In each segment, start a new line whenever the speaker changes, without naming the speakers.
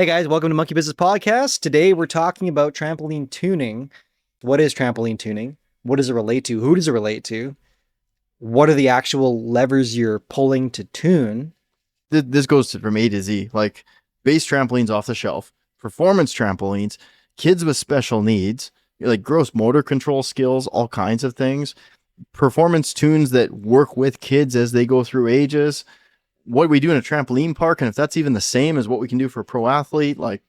Hey guys, welcome to Monkey Business Podcast. Today we're talking about trampoline tuning. What is trampoline tuning? What does it relate to? Who does it relate to? What are the actual levers you're pulling to tune?
This goes from A to Z, like base trampolines off the shelf, performance trampolines, kids with special needs, like gross motor control skills, all kinds of things, performance tunes that work with kids as they go through ages, what we do in a trampoline park, and if that's even the same as what we can do for a pro athlete, like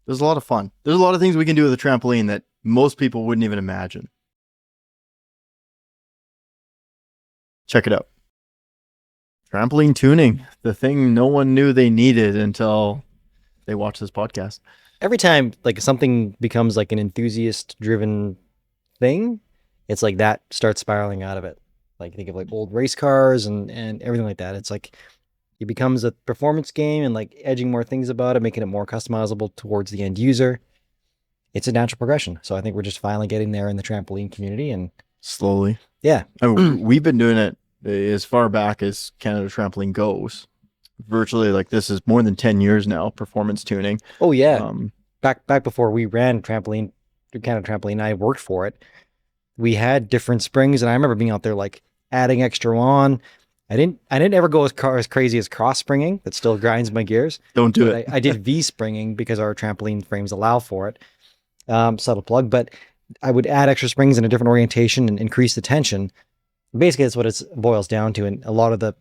there's a lot of fun. There's a lot of things we can do with a trampoline that most people wouldn't even imagine. Check it out. Trampoline tuning, the thing no one knew they needed until they watched this podcast.
Every time like something becomes like an enthusiast driven thing, it's like that starts spiraling out of it. Like think of like old race cars and everything like that. It's like it becomes a performance game and like edging more things about it, making it more customizable towards the end user. It's a natural progression. So I think we're just finally getting there in the trampoline community and
slowly.
Yeah.
I mean, we've been doing it as far back as Canada Trampoline goes. Virtually, like this is more than 10 years now, performance tuning.
Oh yeah. Back before we ran Canada Trampoline, I worked for it. We had different springs and I remember being out there like adding extra on. I didn't ever go as crazy as cross springing. That still grinds my gears.
Don't do it.
I did V springing because our trampoline frames allow for it. Subtle plug, but I would add extra springs in a different orientation and increase the tension. Basically, that's what it boils down to. And a lot of the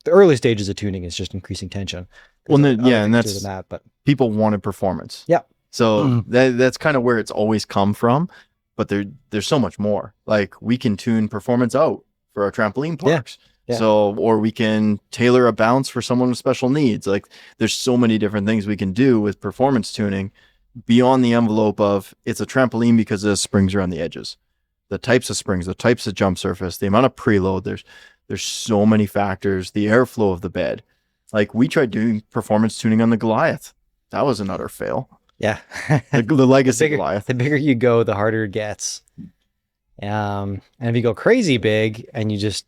early stages of tuning is just increasing tension.
Well, and that's that, but people wanted performance.
Yeah.
So that's kind of where it's always come from. But there's so much more. Like we can tune performance out for our trampoline parks. Yeah. So, or we can tailor a bounce for someone with special needs. Like there's so many different things we can do with performance tuning beyond the envelope of it's a trampoline because the springs are on the edges, the types of springs, the types of jump surface, the amount of preload. There's so many factors, the airflow of the bed. Like we tried doing performance tuning on the Goliath. That was an utter fail.
Yeah.
the legacy Goliath.
The bigger you go, the harder it gets. And if you go crazy big and you just,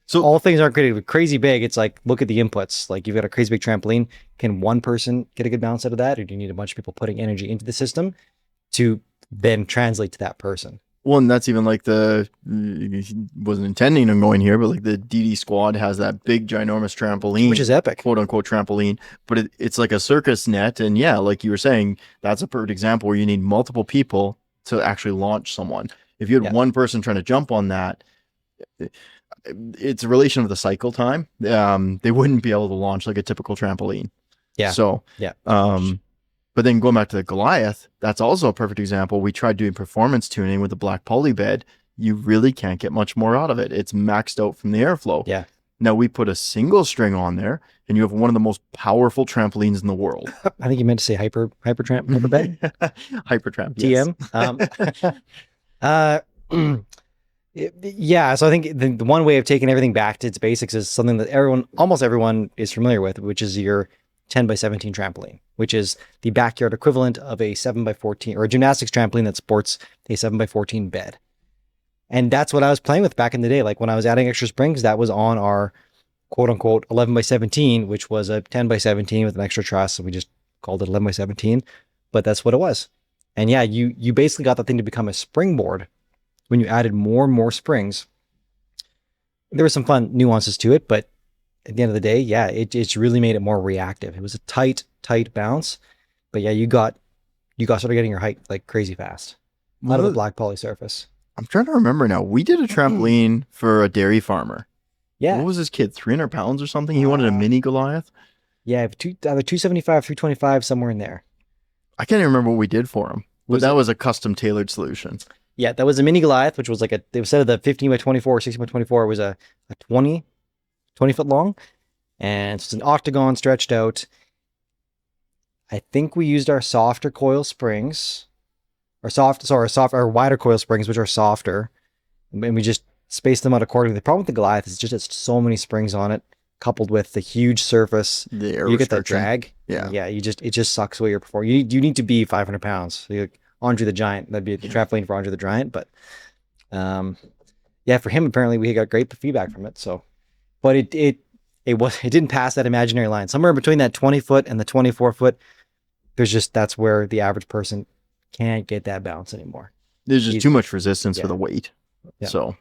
so all things aren't created with crazy big. It's like, look at the inputs. Like you've got a crazy big trampoline. Can one person get a good bounce out of that? Or do you need a bunch of people putting energy into the system to then translate to that person?
Well, and that's even like wasn't intending on going here, but like the DD squad has that big ginormous trampoline,
which is epic,
quote unquote trampoline, but it's like a circus net. And yeah, like you were saying, that's a perfect example where you need multiple people to actually launch someone. If you had one person trying to jump on that, it's a relation of the cycle time. They wouldn't be able to launch like a typical trampoline.
Yeah.
So, but then going back to the Goliath, that's also a perfect example. We tried doing performance tuning with the black poly bed. You really can't get much more out of it. It's maxed out from the airflow.
Yeah.
Now we put a single string on there and you have one of the most powerful trampolines in the world.
I think you meant to say hyper bed.
Hyper tramp.
TM. Yes. Yeah, so I think the one way of taking everything back to its basics is something that almost everyone is familiar with, which is your 10 by 17 trampoline, which is the backyard equivalent of a 7 by 14 or a gymnastics trampoline that sports a 7 by 14 bed. And that's what I was playing with back in the day. Like when I was adding extra springs, that was on our quote unquote 11 by 17, which was a 10 by 17 with an extra truss. So we just called it 11 by 17, but that's what it was. And yeah, you basically got the thing to become a springboard when you added more and more springs. There were some fun nuances to it, but at the end of the day, yeah, it's really made it more reactive. It was a tight bounce, but yeah, you started getting your height like crazy fast out of the black poly surface.
I'm trying to remember now. We did a trampoline for a dairy farmer.
Yeah.
What was his kid? 300 pounds or something? He wanted a mini Goliath.
Yeah, either 275, 325, somewhere in there.
I can't even remember what we did for him. But that was a custom tailored solution.
Yeah, that was a mini Goliath, which was like instead of the 15 by 24 or 16 by 24, it was a 20 foot long. And it's an octagon stretched out. I think we used our softer coil springs, our wider coil springs, which are softer. And we just spaced them out accordingly. The problem with the Goliath is just it's so many springs on it, coupled with the huge surface. You get that drag.
Yeah.
Yeah, it just sucks away your performance. You need to be 500 pounds. So you're like Andre the Giant. That'd be a trampoline for Andre the Giant. But yeah, for him, apparently we got great feedback from it. So, but it it didn't pass that imaginary line. Somewhere between that 20 foot and the 24 foot, that's where the average person can't get that bounce anymore.
There's just too much resistance
Yeah.
for the weight.
Yeah.
So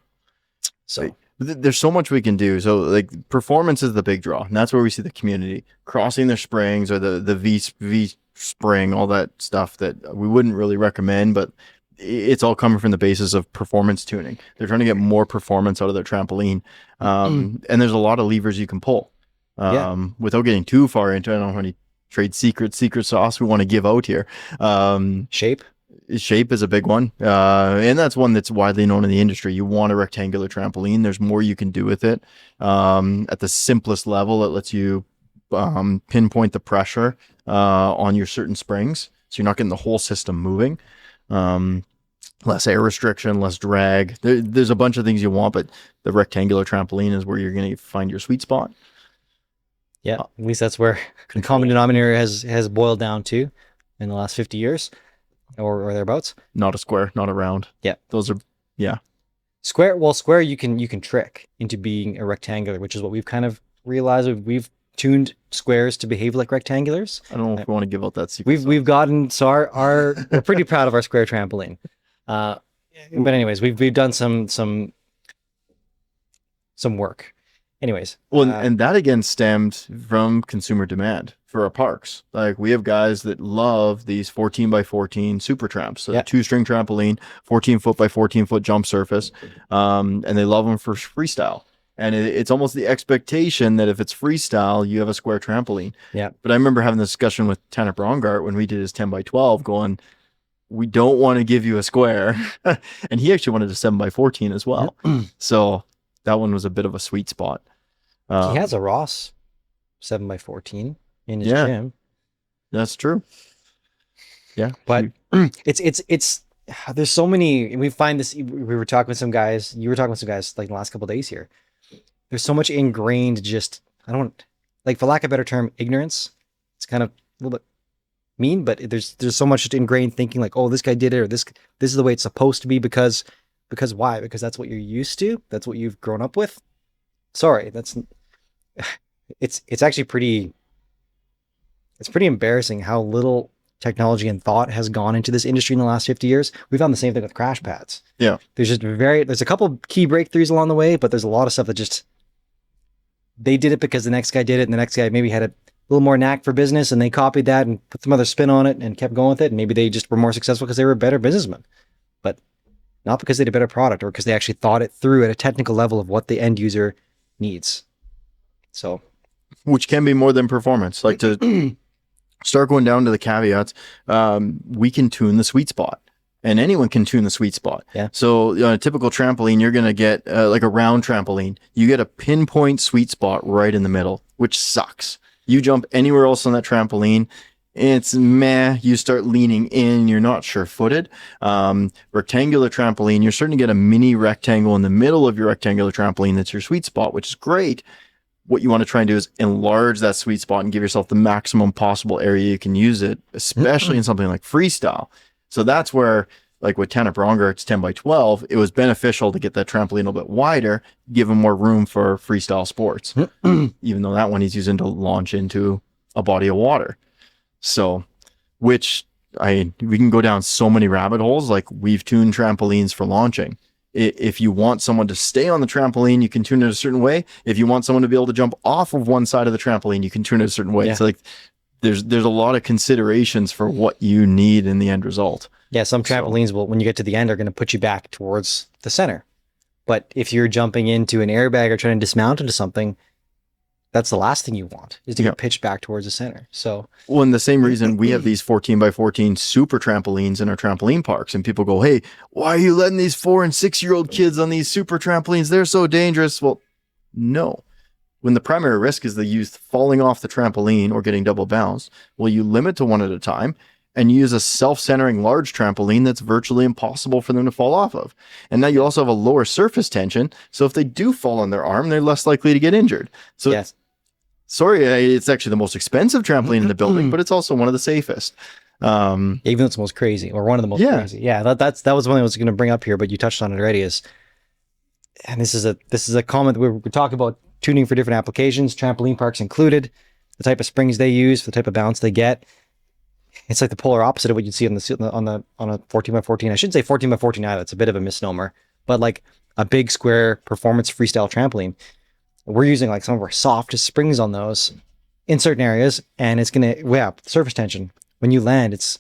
So
there's so much we can do. So like performance is the big draw, and that's where we see the community crossing their springs or the V spring, all that stuff that we wouldn't really recommend, but it's all coming from the basis of performance tuning. They're trying to get more performance out of their trampoline. And there's a lot of levers you can pull. Without getting too far into it, I don't know any trade secret sauce we want to give out here. Shape is a big one. And that's one that's widely known in the industry. You want a rectangular trampoline. There's more you can do with it. At the simplest level, it lets you pinpoint the pressure on your certain springs. So you're not getting the whole system moving. Less air restriction, less drag. There's a bunch of things you want, but the rectangular trampoline is where you're going to find your sweet spot.
Yeah, at least that's where the common denominator has boiled down to in the last 50 years or thereabouts.
Not a square, not a round.
Yeah.
Those are, yeah.
Square you can trick into being a rectangular, which is what we've kind of realized. We've tuned squares to behave like rectangulars.
I don't know if we want to give out that secret.
We've gotten, so we're pretty proud of our square trampoline. But anyways, we've done some work. Anyways.
Well, and that again stemmed from consumer demand for our parks. Like we have guys that love these 14 by 14 super tramps, so 2-string trampoline, 14 foot by 14 foot jump surface. And they love them for freestyle. And it's almost the expectation that if it's freestyle, you have a square trampoline.
Yeah.
But I remember having this discussion with Tanner Brongart when we did his 10 by 12 going, we don't want to give you a square. And he actually wanted a 7 by 14 as well. So that one was a bit of a sweet spot.
He has a Ross 7 by 14 in his gym.
That's true. Yeah.
But it's there's so many, we find this, we were talking with some guys, you were talking with some guys like the last couple of days here. There's so much ingrained, just, I don't, like for lack of a better term, ignorance. It's kind of a little bit mean, but there's so much ingrained thinking like, oh, this guy did it, or this is the way it's supposed to be because why? Because that's what you're used to. That's what you've grown up with. Sorry, it's actually pretty embarrassing how little technology and thought has gone into this industry in the last 50 years. We found the same thing with crash pads.
Yeah.
There's a couple key breakthroughs along the way, but there's a lot of stuff that just, they did it because the next guy did it, and the next guy maybe had a little more knack for business, and they copied that and put some other spin on it and kept going with it. And maybe they just were more successful because they were better businessmen, but not because they had a better product or because they actually thought it through at a technical level of what the end user needs. So,
which can be more than performance. Like to start going down to the caveats, we can tune the sweet spot. And anyone can tune the sweet spot.
Yeah.
So on a typical trampoline, you're going to get like a round trampoline. You get a pinpoint sweet spot right in the middle, which sucks. You jump anywhere else on that trampoline, it's meh. You start leaning in, you're not sure-footed. Rectangular trampoline, you're starting to get a mini rectangle in the middle of your rectangular trampoline. That's your sweet spot, which is great. What you want to try and do is enlarge that sweet spot and give yourself the maximum possible area you can use it, especially in something like freestyle. So that's where, like with Tanner Brongart's 10 by 12, it was beneficial to get that trampoline a little bit wider, give him more room for freestyle sports, even though that one he's using to launch into a body of water. So, which we can go down so many rabbit holes. Like we've tuned trampolines for launching. If you want someone to stay on the trampoline, you can tune it a certain way. If you want someone to be able to jump off of one side of the trampoline, you can tune it a certain way. Yeah. So like there's a lot of considerations for what you need in the end result.
Yeah, some trampolines will, when you get to the end, are going to put you back towards the center. But if you're jumping into an airbag or trying to dismount into something, that's the last thing you want, is to get pitched back towards the center. So,
well, and the same reason we have these 14 by 14 super trampolines in our trampoline parks, and people go, "Hey, why are you letting these 4 and 6-year-old kids on these super trampolines? They're so dangerous." Well, no. When the primary risk is the youth falling off the trampoline or getting double bounced, well, you limit to one at a time and use a self-centering large trampoline that's virtually impossible for them to fall off of. And now you also have a lower surface tension, so if they do fall on their arm, they're less likely to get injured. So
yes.
Sorry, it's actually the most expensive trampoline in the building, but it's also one of the safest.
Even though it's the most crazy, or one of the most crazy. Yeah, that was one I was going to bring up here, but you touched on it already. And this is a comment that we were talking about tuning for different applications, trampoline parks included, the type of springs they use, the type of bounce they get. It's like the polar opposite of what you'd see on a 14 by 14. I shouldn't say 14 by 14 either. It's a bit of a misnomer, but like a big square performance freestyle trampoline. We're using like some of our softest springs on those in certain areas, and it's going to, surface tension. When you land, it's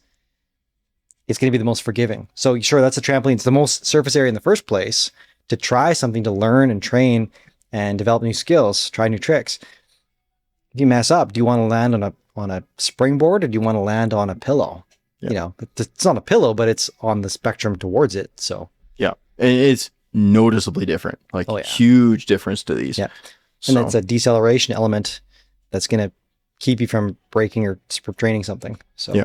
going to be the most forgiving. So sure, that's a trampoline. It's the most surface area in the first place to try something, to learn and train and develop new skills, try new tricks. If you mess up, do you want to land on a springboard, or do you want to land on a pillow? Yeah. You know, it's not a pillow, but it's on the spectrum towards it. So
yeah, and it's noticeably different, like huge difference to these.
Yeah, and that's a deceleration element that's going to keep you from breaking or draining something. So yeah.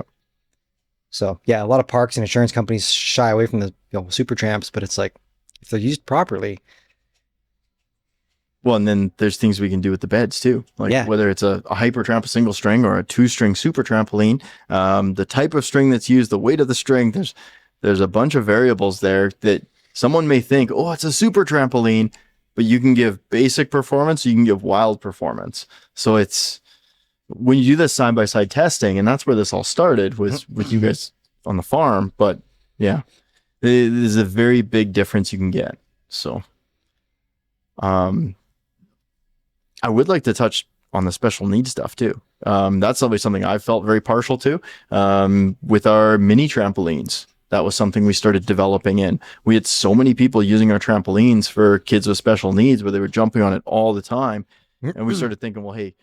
So yeah, a lot of parks and insurance companies shy away from the super tramps, but it's like if they're used properly.
Well, and then there's things we can do with the beds too, like whether it's a hyper tramp, a single string, or a 2-string super trampoline, the type of string that's used, the weight of the string. There's a bunch of variables there that someone may think, oh, it's a super trampoline, but you can give basic performance, you can give wild performance. So it's when you do this side by side testing, and that's where this all started was with you guys on the farm. But yeah, there's a very big difference you can get. So, I would like to touch on the special needs stuff too. That's always something I felt very partial to. With our mini trampolines, that was something we started developing in. We had so many people using our trampolines for kids with special needs where they were jumping on it all the time. And we started thinking, well, hey,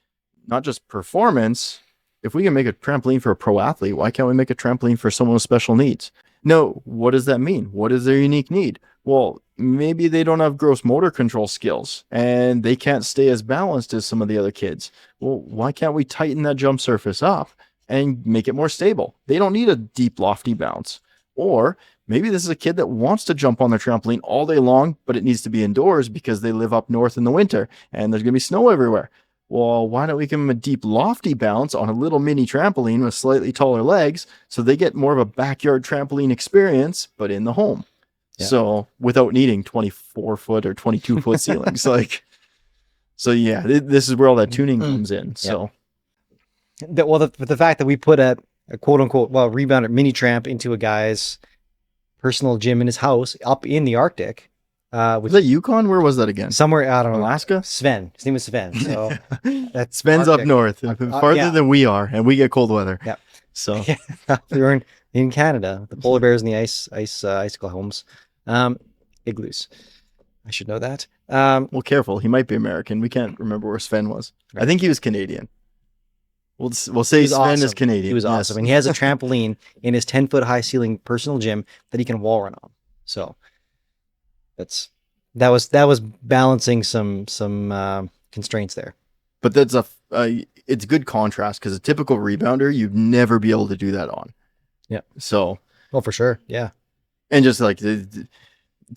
not just performance. If we can make a trampoline for a pro athlete, why can't we make a trampoline for someone with special needs? No, what does that mean? What is their unique need? Well, maybe they don't have gross motor control skills and they can't stay as balanced as some of the other kids. Well, why can't we tighten that jump surface up and make it more stable? They don't need a deep, lofty bounce. Or maybe this is a kid that wants to jump on their trampoline all day long, but it needs to be indoors because they live up north in the winter and there's going to be snow everywhere. Well, why don't we give them a deep, lofty bounce on a little mini trampoline with slightly taller legs so they get more of a backyard trampoline experience, but in the home? Yeah. So without needing 24-foot or 22-foot ceilings, so yeah, this is where all that tuning comes in. So,
the fact that we put a quote unquote rebounder mini tramp into a guy's personal gym in his house up in the Arctic.
Was that Yukon? Where was that again?
Somewhere, I don't know.
Alaska?
Sven. His name was Sven. So
that's Sven's Arctic. Up north, farther than we are, and we get cold weather.
Yeah.
So
we were in Canada, the polar bears and the icicle homes, igloos. I should know that.
Well, careful. He might be American. We can't remember where Sven was. Right. I think he was Canadian. We'll say Sven is Canadian.
He was awesome, and he has a trampoline in his 10-foot high ceiling personal gym that he can wall run on. So. That was balancing some constraints there,
but that's it's good contrast because a typical rebounder you'd never be able to do that on.
Yeah.
So.
Oh, for sure. Yeah.
And just like to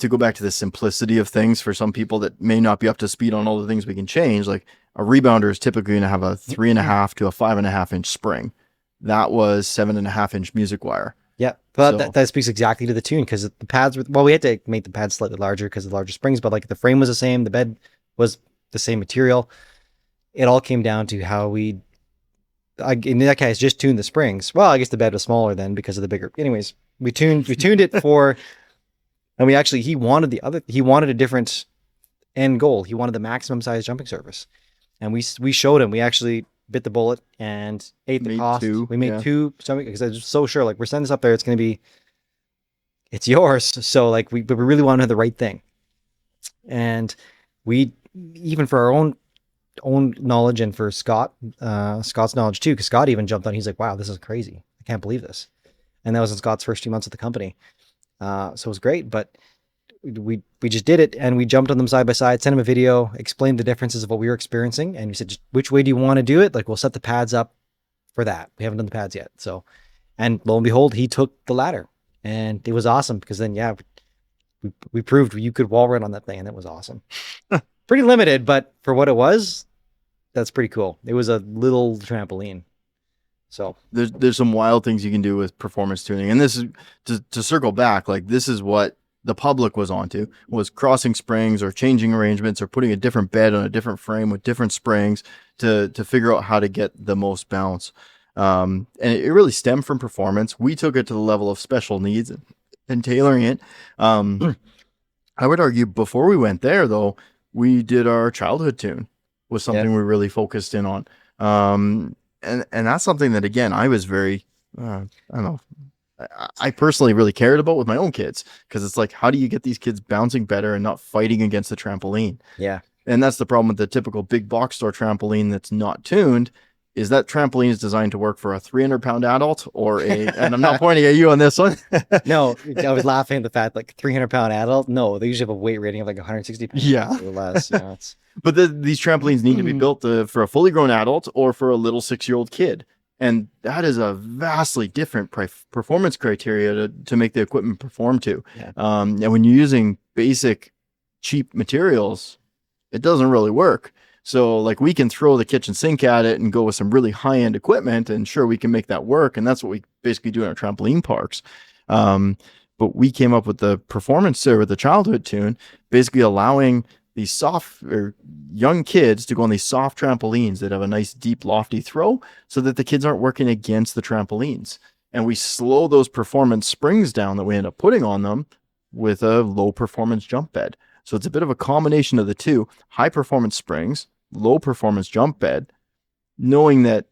go back to the simplicity of things for some people that may not be up to speed on all the things we can change, like a rebounder is typically going to have a 3.5 to a 5.5 inch spring. That was 7.5 inch music wire.
Yeah, but that speaks exactly to the tune because the pads we had to make the pads slightly larger because of the larger springs, but like the frame was the same, the bed was the same material. It all came down to how in that case just tuned the springs. Well, I guess the bed was smaller then because of the bigger. Anyways, we tuned it for, and he wanted a different end goal. He wanted the maximum size jumping surface, and we showed him. We actually bit the bullet and ate the cost. We made two because I was so sure, like, we're sending this up there, it's yours. So like we really want to have the right thing. And we, even for our own knowledge and for Scott's knowledge too, because Scott even jumped on, he's like, wow, this is crazy. I can't believe this. And that was in Scott's first few months at the company. So it was great, but we just did it and we jumped on them side by side, sent him a video, explained the differences of what we were experiencing. And we said, just which way do you want to do it? Like, we'll set the pads up for that. We haven't done the pads yet. So, and lo and behold, he took the latter and it was awesome because then, we proved you could wall run on that thing and it was awesome. Pretty limited, but for what it was, that's pretty cool. It was a little trampoline. So
there's some wild things you can do with performance tuning. And this is to circle back, like, this is what the public was onto was crossing springs or changing arrangements or putting a different bed on a different frame with different springs to figure out how to get the most bounce. And it really stemmed from performance. We took it to the level of special needs and tailoring it. I would argue before we went there, though, we did our childhood tune was something we really focused in on. And that's something that, again, I was very, I don't know, I personally really cared about with my own kids, because it's like, how do you get these kids bouncing better and not fighting against the trampoline?
Yeah.
And that's the problem with the typical big box store trampoline that's not tuned, is that trampoline is designed to work for a 300-pound adult or and I'm not pointing at you on this one.
No, I was laughing at the fact, like 300-pound adult. No, they usually have a weight rating of like 160 pounds or less. You know, it's...
But these trampolines need to be built for a fully grown adult or for a little 6-year-old kid. And that is a vastly different performance criteria to make the equipment perform to. Yeah. And when you're using basic, cheap materials, it doesn't really work. So like, we can throw the kitchen sink at it and go with some really high-end equipment, and sure, we can make that work. And that's what we basically do in our trampoline parks. But we came up with the performance or the childhood tune, basically allowing these soft or young kids to go on these soft trampolines that have a nice deep lofty throw, so that the kids aren't working against the trampolines. And we slow those performance springs down that we end up putting on them with a low performance jump bed. So it's a bit of a combination of the two: high performance springs, low performance jump bed, knowing that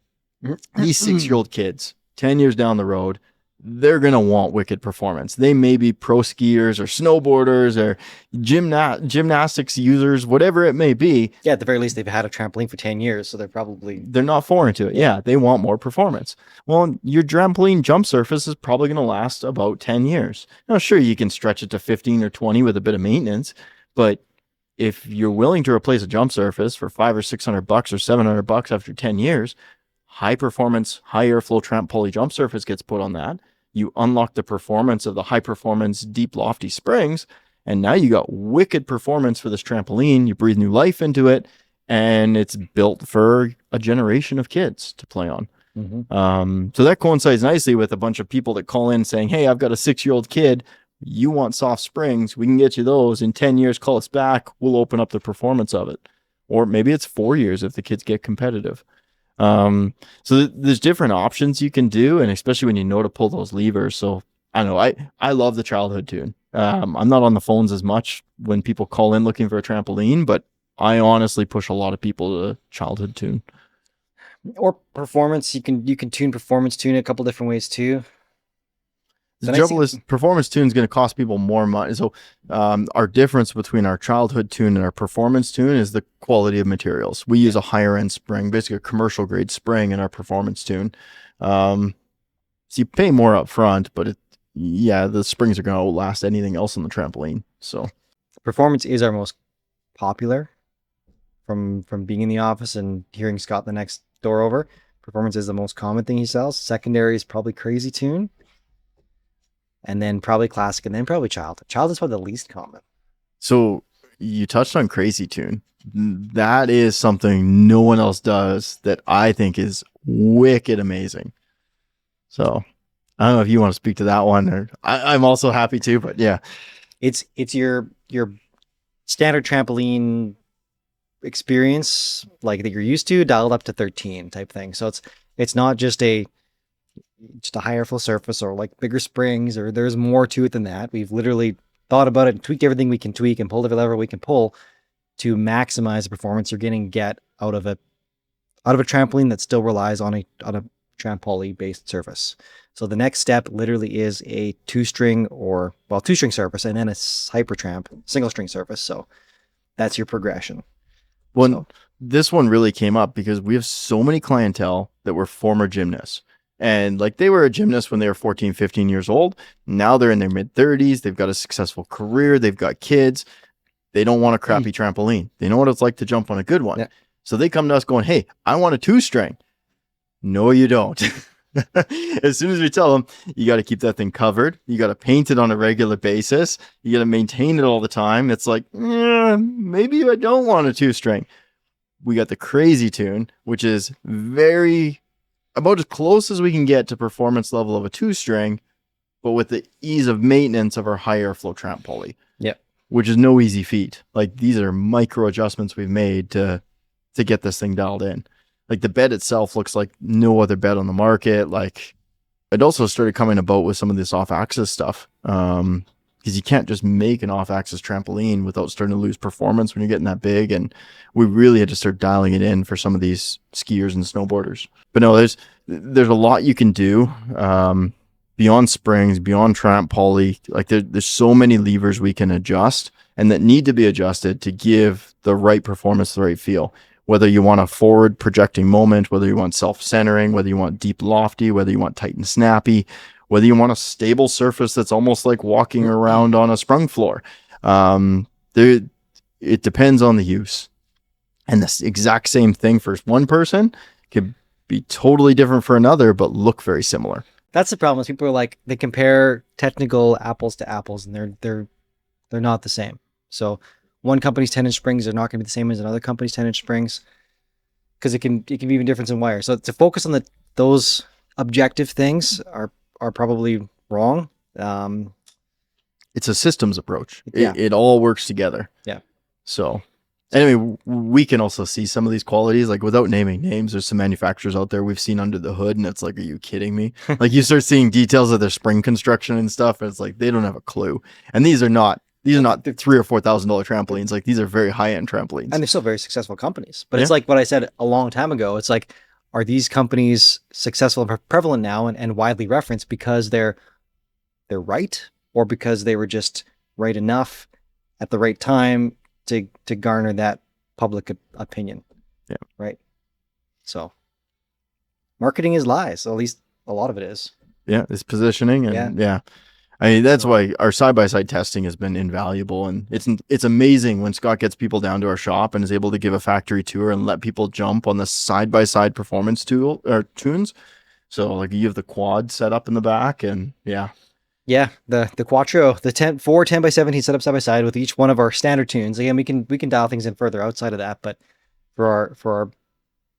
these 6-year-old kids 10 years down the road, they're going to want wicked performance. They may be pro skiers or snowboarders or gymnastics users, whatever it may be.
Yeah, at the very least, they've had a trampoline for 10 years, so they're not
foreign to it. Yeah, they want more performance. Well, your trampoline jump surface is probably going to last about 10 years. Now, sure, you can stretch it to 15 or 20 with a bit of maintenance, but if you're willing to replace a jump surface for $500 or $600 or $700 after 10 years, high performance, high airflow tramp pulley jump surface gets put on that. You unlock the performance of the high performance, deep, lofty springs, and now you got wicked performance for this trampoline. You breathe new life into it, and it's built for a generation of kids to play on. So that coincides nicely with a bunch of people that call in saying, hey, I've got a 6-year-old kid. You want soft springs? We can get you those. In 10 years, call us back. We'll open up the performance of it. Or maybe it's 4 years if the kids get competitive. So there's different options you can do, and especially when you know to pull those levers. So I don't know, I love the childhood tune. I'm not on the phones as much when people call in looking for a trampoline, but I honestly push a lot of people to childhood tune.
Or performance. You can tune performance tune a couple different ways too.
The trouble is, performance tune is going to cost people more money. So our difference between our childhood tune and our performance tune is the quality of materials. We use a higher end spring, basically a commercial grade spring in our performance tune. So you pay more up front, but the springs are going to outlast anything else on the trampoline. So
performance is our most popular from being in the office and hearing Scott the next door over. Performance is the most common thing he sells. Secondary is probably crazy tune. And then probably classic, and then probably child. Child is probably the least common.
So you touched on crazy tune. That is something no one else does that I think is wicked amazing. So I don't know if you want to speak to that one, or I'm also happy to, but yeah.
It's your standard trampoline experience, like that you're used to, dialed up to 13 type thing. So it's not just a higher flow surface or like bigger springs, or there's more to it than that. We've literally thought about it and tweaked everything we can tweak and pulled every lever we can pull to maximize the performance you're going to get out of a trampoline that still relies on a trampoline based surface. So the next step literally is a two-string surface, and then a hyper tramp single string surface. So that's your progression.
Well, this one really came up because we have so many clientele that were former gymnasts. And like, they were a gymnast when they were 14, 15 years old. Now they're in their mid 30s. They've got a successful career. They've got kids. They don't want a crappy trampoline. They know what it's like to jump on a good one. Yeah. So they come to us going, hey, I want a 2-string. No, you don't. As soon as we tell them, you got to keep that thing covered. You got to paint it on a regular basis. You got to maintain it all the time. It's like, maybe I don't want a 2-string. We got the crazy tune, which is about as close as we can get to performance level of a 2-string, but with the ease of maintenance of our high airflow tramp pulley.
Yep.
Which is no easy feat. Like these are micro adjustments we've made to get this thing dialed in. Like the bed itself looks like no other bed on the market. Like it also started coming about with some of this off-axis stuff. Because you can't just make an off-axis trampoline without starting to lose performance when you're getting that big. And we really had to start dialing it in for some of these skiers and snowboarders. But no, there's a lot you can do beyond springs, beyond tramp pulley. Like there's so many levers we can adjust and that need to be adjusted to give the right performance, the right feel. Whether you want a forward projecting moment, whether you want self-centering, whether you want deep lofty, whether you want tight and snappy, whether you want a stable surface that's almost like walking around on a sprung floor. It depends on the use. And the exact same thing for one person could be totally different for another, but look very similar.
That's the problem. Is people are like, they compare technical apples to apples, and they're not the same. So one company's 10-inch springs are not going to be the same as another company's 10-inch springs, because it can be even different in wire. So to focus on those objective things are probably wrong.
It's a systems approach.
Yeah.
It all works together.
Yeah.
So anyway, we can also see some of these qualities, like without naming names, there's some manufacturers out there we've seen under the hood and it's like, are you kidding me? Like you start seeing details of their spring construction and stuff. And it's like, they don't have a clue. And these are not $3,000 or $4,000 trampolines. Like these are very high-end trampolines.
And they're still very successful companies. But it's like what I said a long time ago. It's like, are these companies successful and prevalent now and widely referenced because they're right, or because they were just right enough at the right time to garner that public opinion?
Yeah.
Right. So marketing is lies. At least a lot of it is.
Yeah. It's positioning. And yeah. I mean, that's why our side-by-side testing has been invaluable. And it's amazing when Scott gets people down to our shop and is able to give a factory tour and let people jump on the side-by-side performance tool or tunes. So like you have the quad set up in the back, and yeah.
Yeah, the Quattro, the 4 10x17 set up side by side with each one of our standard tunes. Again, we can dial things in further outside of that, but for our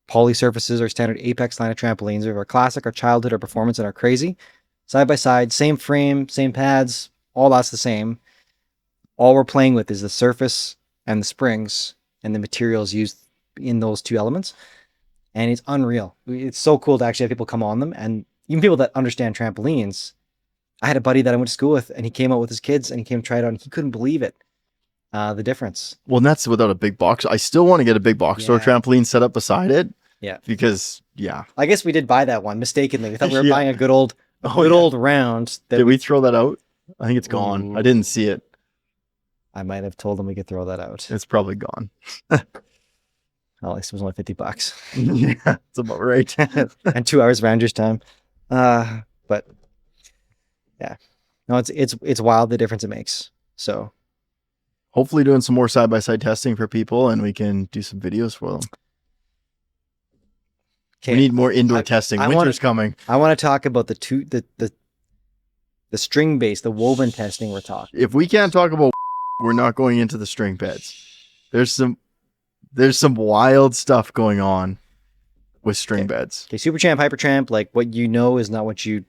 poly surfaces, our standard Apex line of trampolines, we have our classic, our childhood, our performance, and our crazy. Side by side, same frame, same pads, all that's the same. All we're playing with is the surface and the springs and the materials used in those two elements. And it's unreal. It's so cool to actually have people come on them, and even people that understand trampolines. I had a buddy that I went to school with, and he came out with his kids and he came to try it out, and he couldn't believe it. The difference.
Well, and that's without a big box. I still want to get a big box store trampoline set up beside it.
Yeah.
Because
I guess we did buy that one mistakenly. We thought we were buying a good old round.
Did we throw that out? I think it's gone.
Ooh.
I didn't see it.
I might have told them we could throw that out.
It's probably gone.
Well, at least it was only $50.
Yeah, that's about right.
And 2 hours of Rangers time. But yeah, no, it's wild the difference it makes. So
hopefully doing some more side-by-side testing for people, and we can do some videos for them. Okay. We need more indoor testing. Winter's coming.
I want to talk about the string base, the woven testing we're talking.
If we can't talk about, we're not going into the string beds. There's some wild stuff going on with string beds.
Okay, Super Tramp, Hyper Tramp, like what you know is not what you've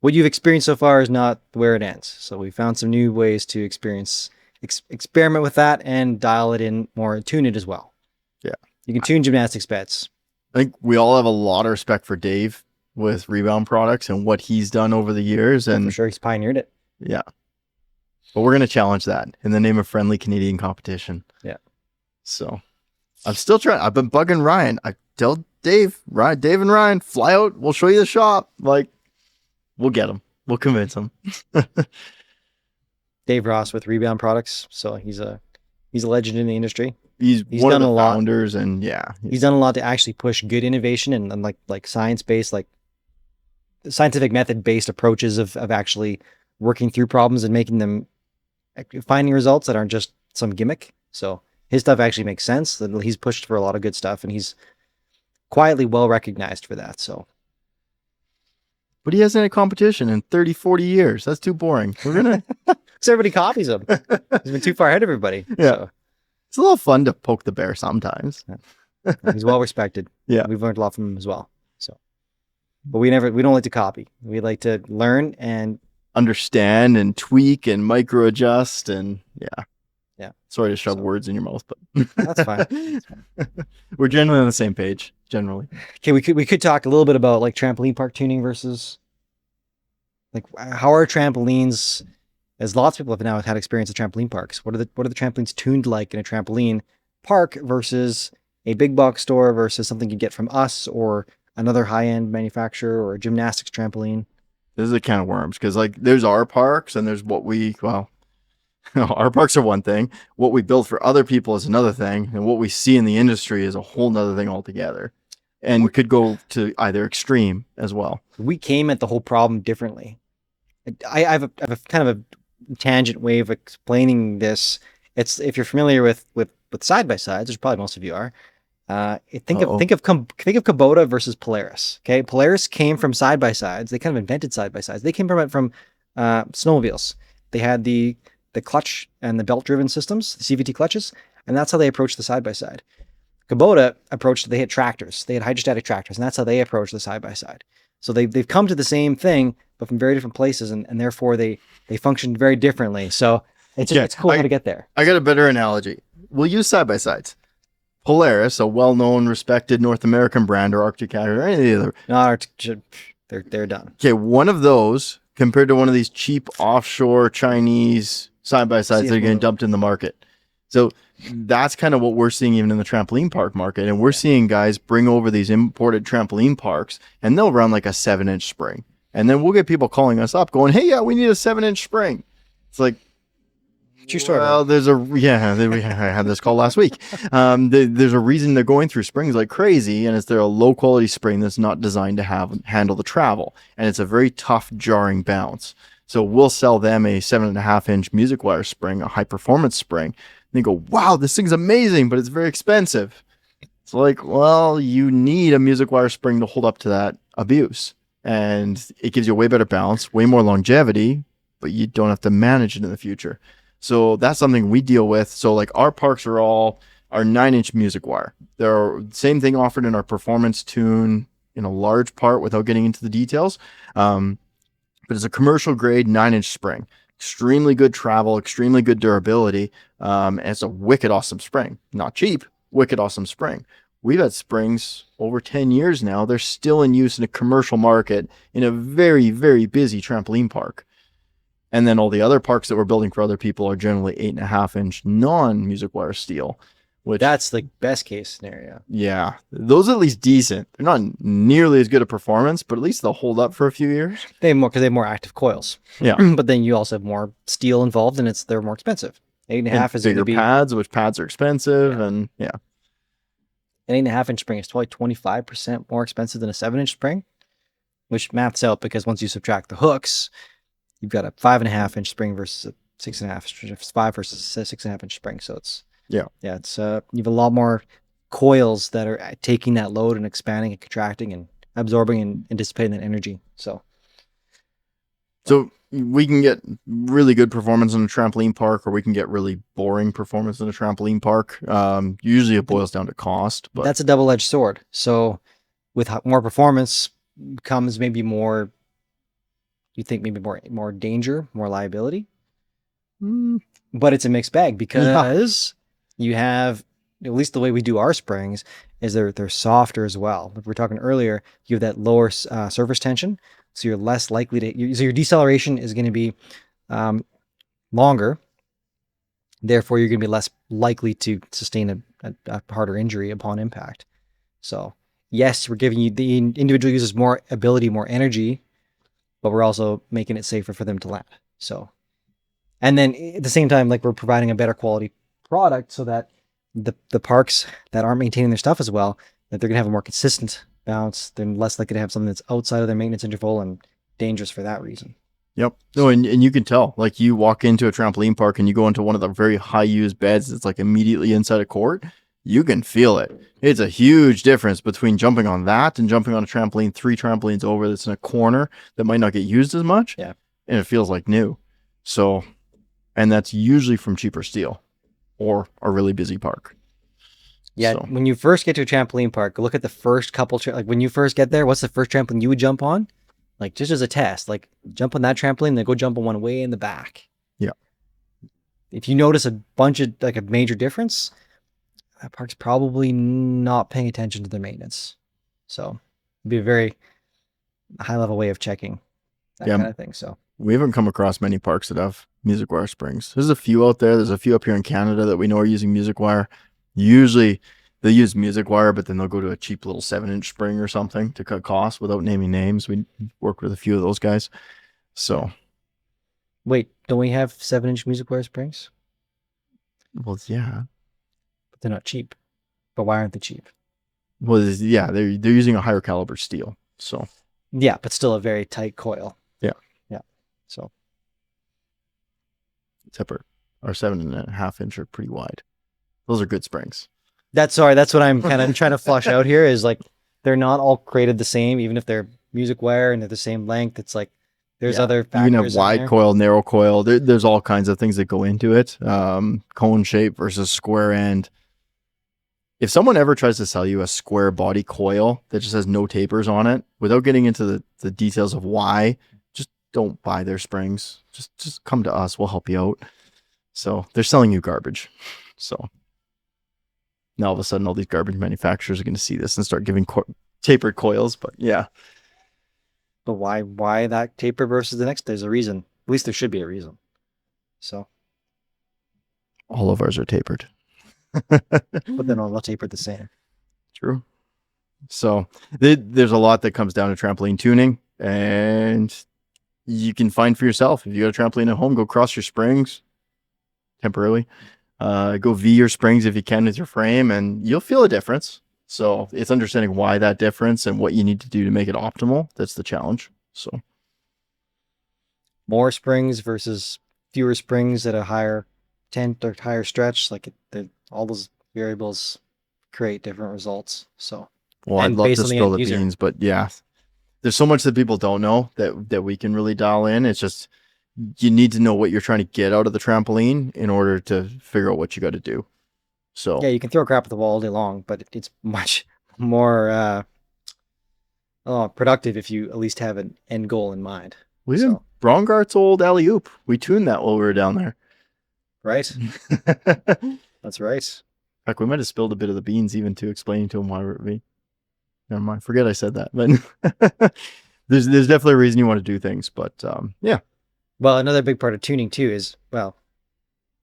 experienced so far is not where it ends. So we found some new ways to experiment with that and dial it in more, tune it as well.
Yeah.
You can tune gymnastics beds.
I think we all have a lot of respect for Dave with Rebound Products and what he's done over the years. And
for sure, he's pioneered it.
Yeah. But we're going to challenge that in the name of friendly Canadian competition.
Yeah.
So I'm still trying. I've been bugging Ryan. I tell Dave and Ryan, fly out. We'll show you the shop. Like, we'll get him. We'll convince him.
Dave Ross with Rebound Products. So he's a legend in the industry.
He's one of the founders, and
he's done a lot to actually push good innovation and like science-based, like scientific method-based approaches of actually working through problems and making them, finding results that aren't just some gimmick. So his stuff actually makes sense. He's pushed for a lot of good stuff, and he's quietly well recognized for that. So,
but he hasn't had competition in 30, 40 years. That's too boring. We're gonna
because everybody copies him. He's been too far ahead of everybody.
Yeah.
So.
It's a little fun to poke the bear sometimes.
He's well respected.
Yeah.
We've learned a lot from him as well. So, but we don't like to copy. We like to learn and
understand and tweak and micro adjust. And
Yeah.
Sorry to shove
So-
words in your mouth, but
That's fine.
We're generally on the same page, generally.
Okay, we could talk a little bit about like trampoline park tuning versus like how are trampolines, as lots of people have now had experience at trampoline parks. What are the trampolines tuned like in a trampoline park versus a big box store versus something you get from us or another high-end manufacturer or a gymnastics trampoline?
This is a can of worms because like there's our parks and there's our parks are one thing. What we build for other people is another thing. And what we see in the industry is a whole nother thing altogether. And could go to either extreme as well.
We came at the whole problem differently. I have a kind of a tangent way of explaining this. It's if you're familiar with side by sides, which probably most of you are. Think of Kubota versus Polaris. Okay, Polaris came from side by sides. They kind of invented side by sides. They came from snowmobiles. They had the clutch and the belt driven systems, the CVT clutches, and that's how they approached the side by side. Kubota approached, they had tractors, they had hydrostatic tractors, and that's how they approached the side by side. So they've come to the same thing, but from very different places, and therefore they function very differently. So it's cool how to get there.
I got a better analogy. We'll use side by sides. Polaris, a well-known, respected North American brand, or Arctic Cat, or any of the other.
No, they're done.
Okay, one of those compared to one of these cheap offshore Chinese side by sides that are getting dumped in the market. So that's kind of what we're seeing even in the trampoline park market. And we're seeing guys bring over these imported trampoline parks and they'll run like a 7-inch spring. And then we'll get people calling us up going, hey, yeah, we need a 7-inch spring. It's like,
True story.
Well, we had this call last week. There's a reason they're going through springs like crazy, and they're a low quality spring that's not designed to handle the travel. And it's a very tough, jarring bounce. So we'll sell them a 7.5-inch music wire spring, a high performance spring. And they go, wow, this thing's amazing, but it's very expensive. It's like, well, you need a music wire spring to hold up to that abuse. And it gives you a way better bounce, way more longevity, but you don't have to manage it in the future. So that's something we deal with. So like our parks are all our 9-inch music wire. They're same thing offered in our performance tune in a large part without getting into the details. But it's a commercial grade 9-inch spring. Extremely good travel, extremely good durability. And it's a wicked awesome spring. Not cheap, wicked awesome spring. We've had springs over 10 years now. They're still in use in a commercial market in a very, very busy trampoline park. And then all the other parks that we're building for other people are generally 8.5-inch non-music wire steel. Which,
that's the best case scenario.
Yeah. Those are at least decent. They're not nearly as good a performance, but at least they'll hold up for a few years.
They have more active coils.
Yeah.
But then you also have more steel involved and they're more expensive. 8.5 is
bigger
be
pads, which pads are expensive.
Yeah.
And yeah.
An 8.5-inch spring is probably 25% more expensive than a 7-inch spring, which maths out because once you subtract the hooks, you've got a 5.5-inch spring versus a 6.5, 5 versus a 6.5-inch spring. So it's it's you have a lot more coils that are taking that load and expanding and contracting and absorbing and dissipating that energy. So
we can get really good performance in a trampoline park, or we can get really boring performance in a trampoline park. Usually it boils down to cost, but
that's a double-edged sword. So with more performance comes maybe more. You think maybe more danger, more liability, but it's a mixed bag because you have, at least the way we do our springs is they're softer as well. Like we were talking earlier, you have that lower surface tension, so you're less likely to. So your deceleration is going to be longer. Therefore, you're going to be less likely to sustain a harder injury upon impact. So yes, we're giving you the individual uses more ability, more energy, but we're also making it safer for them to land. So, and then at the same time, like we're providing a better quality product so that the parks that aren't maintaining their stuff as well, that they're gonna have a more consistent bounce. They're less likely to have something that's outside of their maintenance interval and dangerous for that reason.
Yep. No, and you can tell, like you walk into a trampoline park and you go into one of the very high used beds that's like immediately inside a court, you can feel it. It's a huge difference between jumping on that and jumping on a trampoline 3 trampolines over that's in a corner that might not get used as much.
Yeah.
And it feels like new. So, and that's usually from cheaper steel or a really busy park.
Yeah. So, when you first get to a trampoline park, look at the first couple, like when you first get there, what's the first trampoline you would jump on? Like just as a test, like jump on that trampoline, then go jump on one way in the back.
Yeah.
If you notice a bunch of like a major difference, that park's probably not paying attention to their maintenance. So it'd be a very high level way of checking that
Yeah.
kind of thing. So
We haven't come across many parks that have music wire springs. There's a few out there. There's a few up here in Canada that we know are using music wire. Usually they use music wire, but then they'll go to a cheap little 7-inch spring or something to cut costs without naming names. We worked with a few of those guys. So,
wait, don't we have 7-inch music wire springs?
well, yeah.
But they're not cheap. But why aren't they cheap?
Well, yeah, they're using a higher caliber steel. So,
Yeah, but still a very tight coil.
Yeah.
Yeah. So
except our 7.5-inch are pretty wide. Those are good springs.
that's what I'm kind of trying to flush out here is like they're not all created the same, even if they're music wire and they're the same length. It's like there's other factors.
You can have wide coil, narrow coil. There's all kinds of things that go into it. Cone shape versus square end. If someone ever tries to sell you a square body coil that just has no tapers on it, without getting into the details of why, just don't buy their springs. Just come to us. We'll help you out. So they're selling you garbage. So now all of a sudden, all these garbage manufacturers are going to see this and start giving tapered coils. But yeah.
But why that taper versus the next? There's a reason. At least there should be a reason. So
All of ours are tapered.
but then all tapered the same.
True. So there's a lot that comes down to trampoline tuning, and you can find for yourself. If you got a trampoline at home, go cross your springs temporarily. Go V your springs if you can with your frame, and you'll feel a difference. So it's understanding why that difference and what you need to do to make it optimal. That's the challenge. So
more springs versus fewer springs at a higher tent or higher stretch, like all those variables create different results. So,
well, I'd
and
love
based
to
on the
spill
end
the
user.
beans, but yeah, there's so much that people don't know that we can really dial in. It's just you need to know what you're trying to get out of the trampoline in order to figure out what you got to do. So
Yeah, you can throw crap at the wall all day long, but it's much more productive if you at least have an end goal in mind.
we did Brongart's old alley oop. We tuned that while we were down there.
Right? That's right.
Heck, we might have spilled a bit of the beans even to explaining to him why we're me. Never mind. Forget I said that. But there's definitely a reason you want to do things. But yeah.
Well, another big part of tuning too is, well,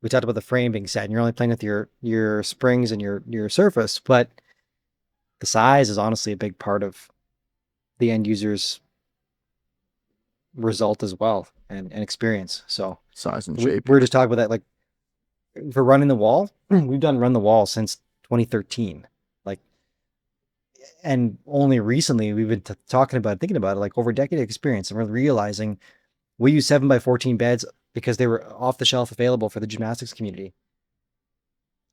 we talked about the frame being set, and you're only playing with your springs and your surface, but the size is honestly a big part of the end user's result as well and experience. So
Size and shape.
we're just talking about that, like for running the wall, we've done run the wall since 2013. Like, and only recently we've been thinking about it, like over a decade of experience, and we're realizing we use 7x14 beds because they were off the shelf available for the gymnastics community.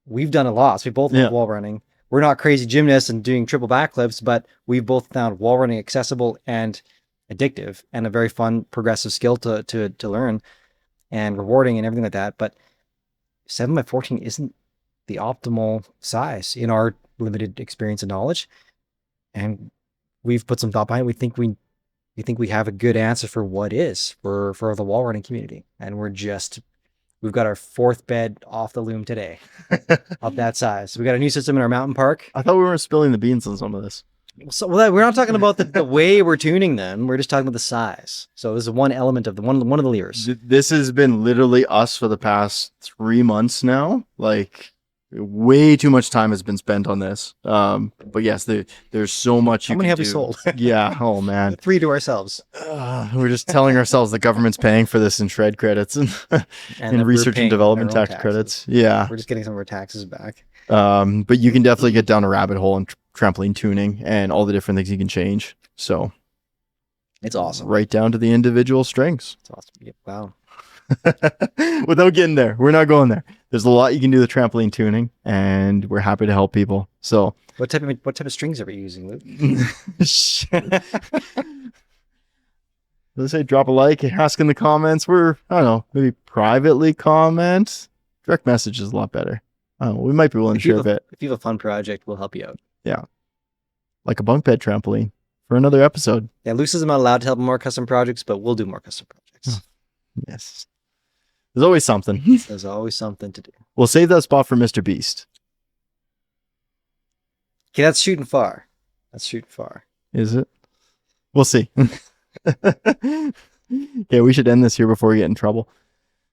We've done a lot. So we both love wall running. We're not crazy gymnasts and doing triple backflips, but we've both found wall running accessible and addictive and a very fun progressive skill to learn and rewarding and everything like that. But 7x14 isn't the optimal size in our limited experience and knowledge. And we've put some thought behind it. We think we have a good answer for what is for the wall running community. And we've got our 4th bed off the loom today of that size. So we got a new system in our mountain park.
I thought we weren't spilling the beans on some of this.
So we're not talking about the way we're tuning them. We're just talking about the size. So this is one element of one of the levers.
This has been literally us for the past 3 months now. Like way too much time has been spent on this. But yes, there's so much.
How many have we sold?
Yeah. Oh man.
3 to ourselves.
We're just telling ourselves the government's paying for this in shred credits and research and development tax credits. Yeah.
We're just getting some of our taxes back.
But you can definitely get down a rabbit hole in trampoline tuning and all the different things you can change. So
it's awesome.
Right down to the individual strings.
It's awesome. Yeah, wow.
Without getting there, we're not going there. There's a lot you can do with trampoline tuning, and we're happy to help people. So
what type of strings are we using, Luke?
Let's say drop a like, ask in the comments. I don't know, maybe privately comment. Direct message is a lot better. I don't know, we might be willing to share a bit.
If you have a fun project, we'll help you out.
Yeah. Like a bunk bed trampoline. for another episode.
Yeah, Luce is not allowed to help more custom projects, but we'll do more custom projects.
Yes. There's always something.
There's always something to do.
We'll save that spot for Mr. Beast.
Okay, that's shooting far. That's shooting far.
Is it? We'll see. Okay, we should end this here before we get in trouble.